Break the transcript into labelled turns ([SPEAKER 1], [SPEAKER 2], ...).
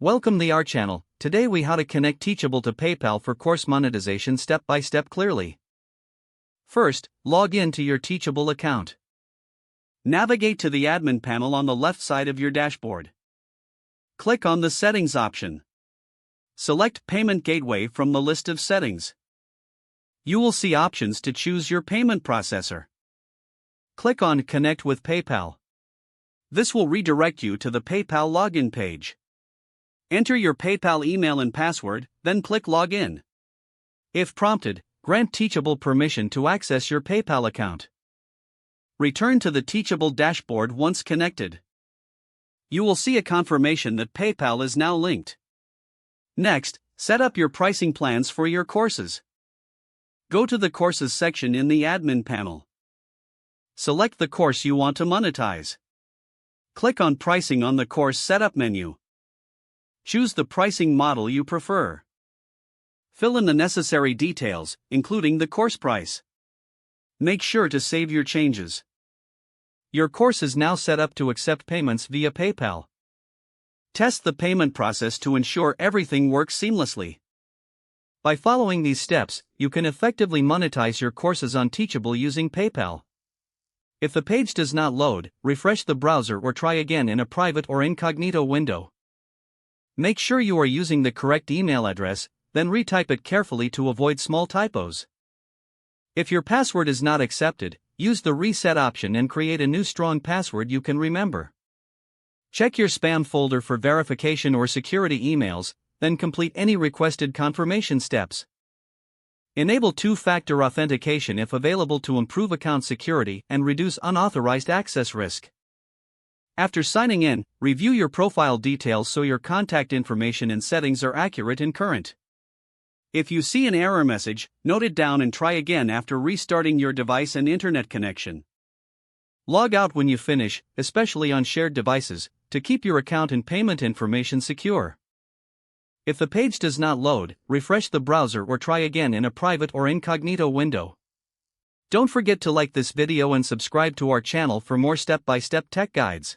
[SPEAKER 1] Welcome to our channel. Today we how to connect Teachable to PayPal for course monetization step by step clearly. First, log in to your Teachable account. Navigate to the admin panel on the left side of your dashboard. Click on the Settings option. Select Payment Gateway from the list of settings. You will see options to choose your payment processor. Click on Connect with PayPal. This will redirect you to the PayPal login page. Enter your PayPal email and password, then click Login. If prompted, grant Teachable permission to access your PayPal account. Return to the Teachable dashboard once connected. You will see a confirmation that PayPal is now linked. Next, set up your pricing plans for your courses. Go to the Courses section in the admin panel. Select the course you want to monetize. Click on Pricing on the Course Setup menu. Choose the pricing model you prefer. Fill in the necessary details, including the course price. Make sure to save your changes. Your course is now set up to accept payments via PayPal. Test the payment process to ensure everything works seamlessly. By following these steps, you can effectively monetize your courses on Teachable using PayPal. If the page does not load, refresh the browser or try again in a private or incognito window. Make sure you are using the correct email address, then retype it carefully to avoid small typos. If your password is not accepted, use the reset option and create a new strong password you can remember. Check your spam folder for verification or security emails, then complete any requested confirmation steps. Enable two-factor authentication if available to improve account security and reduce unauthorized access risk. After signing in, review your profile details so your contact information and settings are accurate and current. If you see an error message, note it down and try again after restarting your device and internet connection. Log out when you finish, especially on shared devices, to keep your account and payment information secure. If the page does not load, refresh the browser or try again in a private or incognito window. Don't forget to like this video and subscribe to our channel for more step-by-step tech guides.